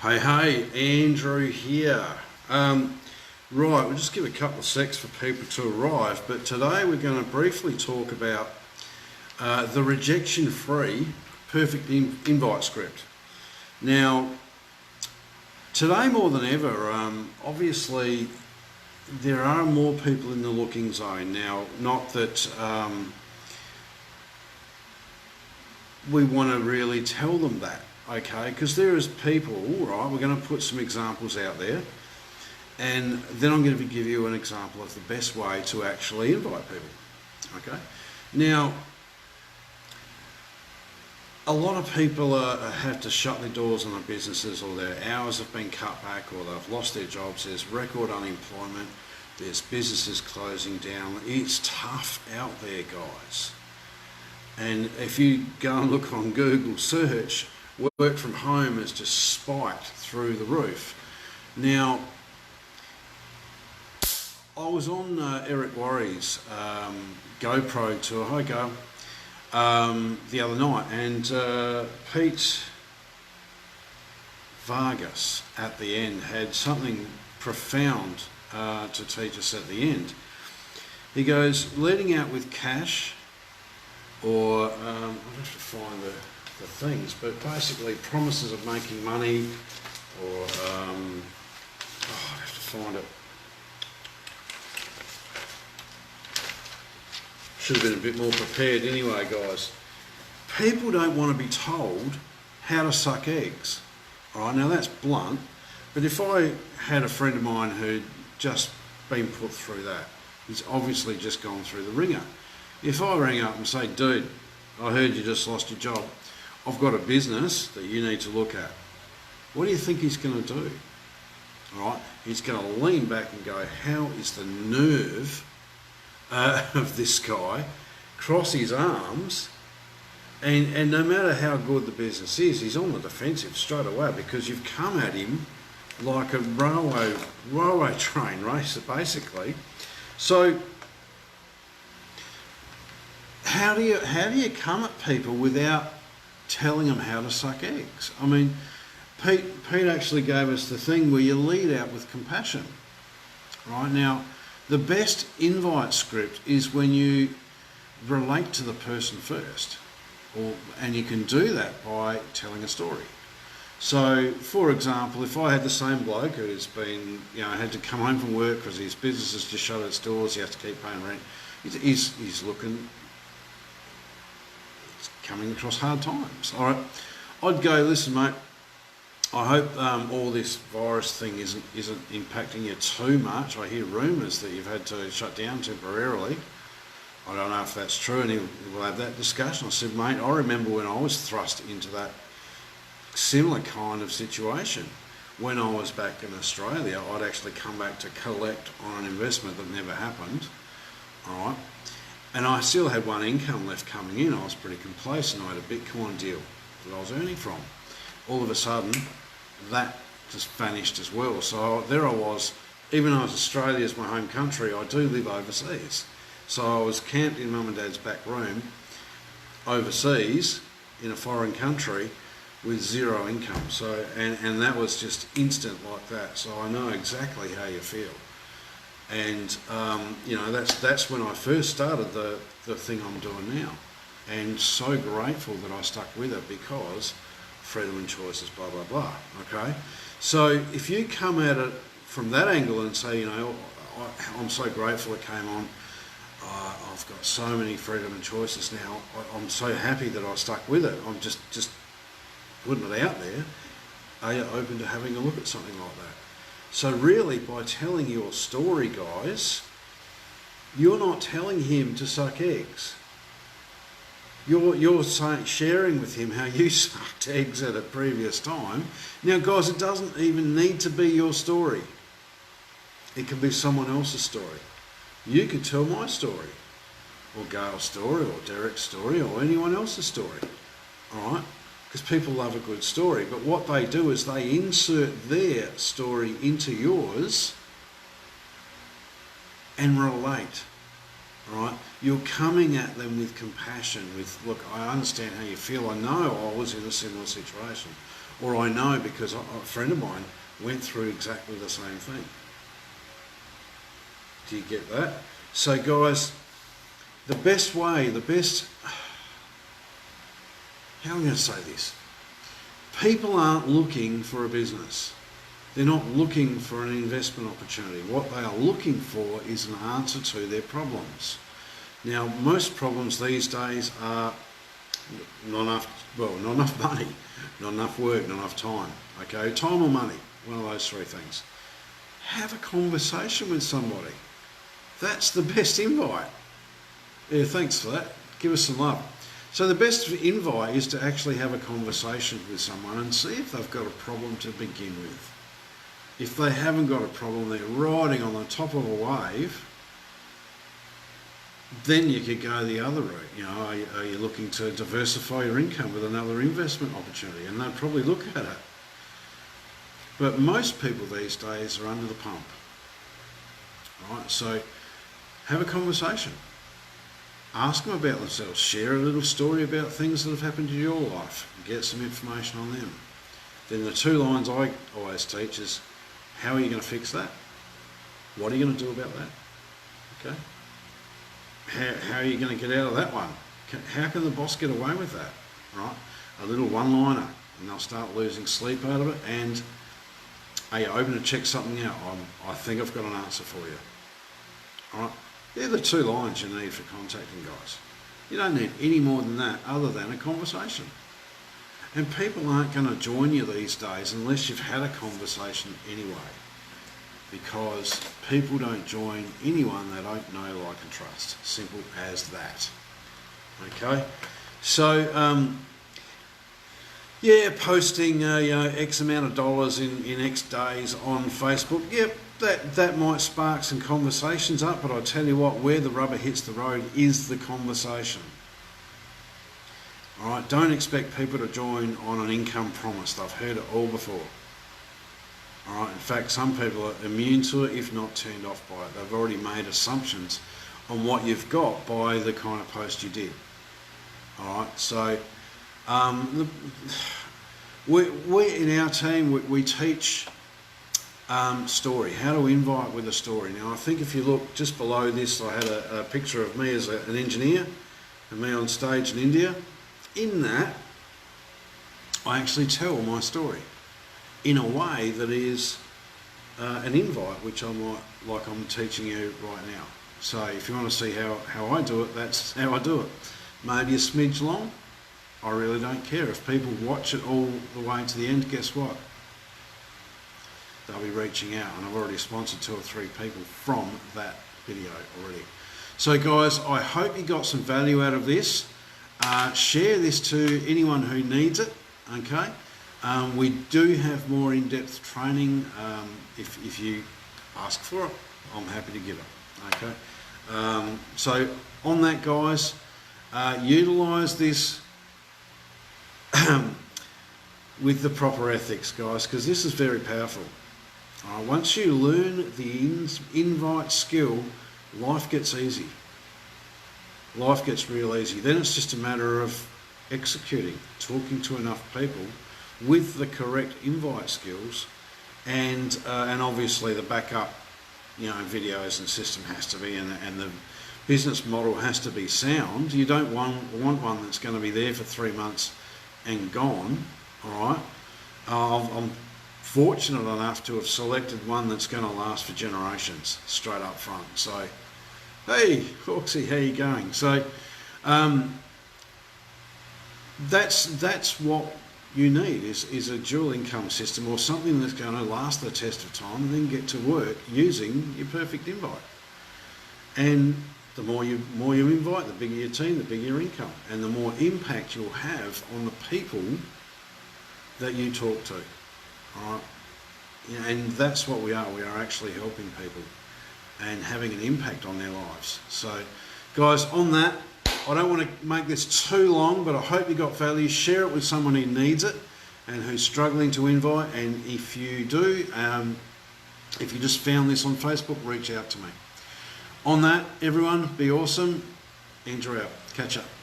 Hey, Andrew here. Right, we'll just give a couple of secs for people to arrive, but today we're going to briefly talk about the rejection-free perfect invite script. Now, today more than ever, obviously there are more people in the looking zone. Now, not that we want to really tell them that, okay, because there is people, all right, we're going to put some examples out there, and then I'm going to give you an example of the best way to actually invite people, okay. Now, a lot of people have to shut their doors on their businesses, or their hours have been cut back, or they've lost their jobs. There's record unemployment, there's businesses closing down. It's tough out there, guys. And if you go and look on Google search, work from home has just spiked through the roof. Now, I was on Eric Worre's GoPro tour, hi Go, the other night, and Pete Vargas at the end had something profound to teach us at the end. He goes, leading out with cash, or I'll have to find the things, but basically promises of making money, or I'll have to find it. Should have been a bit more prepared anyway, guys. People don't want to be told how to suck eggs. All right, now that's blunt, but if I had a friend of mine who'd just been put through that, he's obviously just gone through the ringer. If I rang up and say, dude, I heard you just lost your job, I've got a business that you need to look at, what do you think he's going to do? All right, he's going to lean back and go, how is the nerve of this guy, cross his arms, and no matter how good the business is, he's on the defensive straight away, because you've come at him like a railway train racer, basically. So how do you come at people without telling them how to suck eggs? I mean, Pete actually gave us the thing where you lead out with compassion. Right now, the best invite script is when you relate to the person first, and you can do that by telling a story. So, for example, if I had the same bloke who's been, had to come home from work because his business has just shut its doors, he has to keep paying rent, he's looking, coming across hard times. All right, I'd go, listen, mate, I hope all this virus thing isn't impacting you too much. I hear rumours that you've had to shut down temporarily. I don't know if that's true, and we'll have that discussion. I said, mate, I remember when I was thrust into that similar kind of situation. When I was back in Australia, I'd actually come back to collect on an investment that never happened. All right. And I still had one income left coming in. I was pretty complacent. I had a Bitcoin deal that I was earning from. All of a sudden, that just vanished as well. So there I was, even though Australia's my home country, I do live overseas. So I was camped in mum and dad's back room, overseas, in a foreign country, with zero income. So, and that was just instant like that. So I know exactly how you feel. And that's when I first started the thing I'm doing now, and so grateful that I stuck with it, because freedom and choices, blah blah blah. Okay, so if you come at it from that angle and say, I'm so grateful it came on, I've got so many freedom and choices now, I'm so happy that I stuck with it, I'm just putting it out there, are you open to having a look at something like that? So really, by telling your story, guys, you're not telling him to suck eggs. You're sharing with him how you sucked eggs at a previous time. Now, guys, it doesn't even need to be your story. It can be someone else's story. You could tell my story, or Gail's story, or Derek's story, or anyone else's story. All right? Because people love a good story. But what they do is they insert their story into yours and relate. right? You're coming at them with compassion, with, look, I understand how you feel. I know I was in a similar situation. Or I know because a friend of mine went through exactly the same thing. Do you get that? So guys, the best way, how am I going to say this? People aren't looking for a business. They're not looking for an investment opportunity. What they are looking for is an answer to their problems. Now, most problems these days are not enough money, not enough work, not enough time. Okay, time or money, one of those three things. Have a conversation with somebody. That's the best invite. Yeah, thanks for that. Give us some love. So the best invite is to actually have a conversation with someone and see if they've got a problem to begin with. If they haven't got a problem, they're riding on the top of a wave, then you could go the other route. You know, are you looking to diversify your income with another investment opportunity? And they'd probably look at it. But most people these days are under the pump. All right, so have a conversation. Ask them about themselves. Share a little story about things that have happened in your life. Get some information on them. Then the two lines I always teach is, how are you going to fix that? What are you going to do about that? Okay. How are you going to get out of that one? How can the boss get away with that? Right? A little one-liner, and they'll start losing sleep out of it. And are you open to check something out? I think I've got an answer for you. All right? They're the two lines you need for contacting guys. You don't need any more than that other than a conversation. And people aren't going to join you these days unless you've had a conversation anyway. Because people don't join anyone they don't know, like and trust. Simple as that. Okay? So, yeah, posting X amount of dollars in X days on Facebook. Yep, that might spark some conversations up, but I tell you what, where the rubber hits the road is the conversation. All right, don't expect people to join on an income promise. They've heard it all before. All right, in fact, some people are immune to it, if not turned off by it. They've already made assumptions on what you've got by the kind of post you did. All right, so we in our team, we teach story, how to invite with a story. Now, I think if you look just below this, I had a picture of me as an engineer and me on stage in India. In that, I actually tell my story in a way that is an invite, which I'm teaching you right now. So if you want to see how I do it, that's how I do it. Maybe a smidge long, I really don't care. If people watch it all the way to the end, guess what? They'll be reaching out, and I've already sponsored 2 or 3 people from that video already. So guys, I hope you got some value out of this. Share this to anyone who needs it, okay? We do have more in-depth training. If you ask for it, I'm happy to give it, okay? So on that, guys, utilise this with the proper ethics, guys, because this is very powerful. Once you learn the invite skill, life gets easy. Life gets real easy. Then it's just a matter of executing, talking to enough people with the correct invite skills, and obviously the backup, videos and system has to be, and the business model has to be sound. You don't want one that's going to be there for 3 months and gone. All right. I'm fortunate enough to have selected one that's going to last for generations, straight up front. So, hey, Hawksy, how you going? So, that's what you need is a dual income system, or something that's going to last the test of time and then get to work using your perfect invite. And the more you invite, the bigger your team, the bigger your income, and the more impact you'll have on the people that you talk to. All right? And that's what we are. We are actually helping people and having an impact on their lives. So, guys, on that, I don't want to make this too long, but I hope you got value. Share it with someone who needs it and who's struggling to invite. And if you do, if you just found this on Facebook, reach out to me. On that, everyone, be awesome. Andrew out. Catch up.